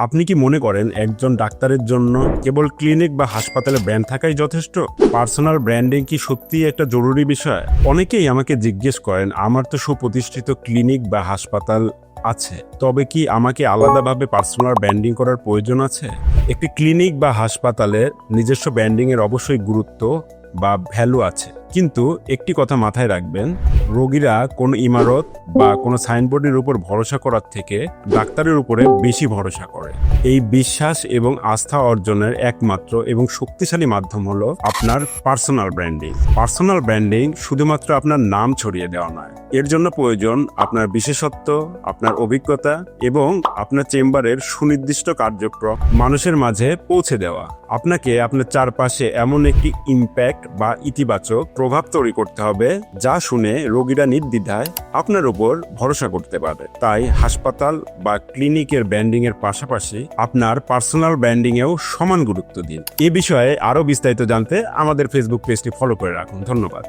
আপনি কি মনে করেন একজন ডাক্তারের জন্য কেবল ক্লিনিক বা হাসপাতালে ব্র্যান্ড থাকাই যথেষ্ট? পার্সোনাল ব্র্যান্ডিং কি সত্যিই একটা জরুরি বিষয়? অনেকেই আমাকে জিজ্ঞেস করেন, আমার তো সুপ্রতিষ্ঠিত ক্লিনিক বা হাসপাতাল আছে, তবে কি আমাকে আলাদাভাবে পার্সোনাল ব্র্যান্ডিং করার প্রয়োজন আছে? একটি ক্লিনিক বা হাসপাতালের নিজস্ব ব্র্যান্ডিং এর অবশ্যই গুরুত্ব বা ভ্যালু আছে, কিন্তু একটি কথা মাথায় রাখবেন, রোগীরা কোনো ইমারত বা কোনো সাইনবোর্ডের উপর ভরসা করার থেকে ডাক্তারের উপরে বেশি ভরসা করে। এই বিশ্বাস এবং আস্থা অর্জনের একমাত্র এবং শক্তিশালী মাধ্যম হলো আপনার পার্সোনাল ব্র্যান্ডিং। পার্সোনাল ব্র্যান্ডিং শুধুমাত্র আপনার নাম ছড়িয়ে দেওয়া নয়, এর জন্য প্রয়োজন আপনার বিশেষত্ব, আপনার অভিজ্ঞতা এবং আপনার চেম্বারের সুনির্দিষ্ট কার্যক্রম মানুষের মাঝে পৌঁছে দেওয়া। আপনাকে আপনার চারপাশে এমন একটি ইম্প্যাক্ট বা ইতিবাচক প্রভাব তৈরি করতে হবে যা শুনে রোগীরা নির্দ্বিধায় আপনার উপর ভরসা করতে পারে। তাই হাসপাতাল বা ক্লিনিকের ব্র্যান্ডিং এর পাশাপাশি আপনার পার্সোনাল ব্র্যান্ডিং এও সমান গুরুত্ব দিন। এ বিষয়ে আরো বিস্তারিত জানতে আমাদের ফেসবুক পেজটি ফলো করে রাখুন। ধন্যবাদ।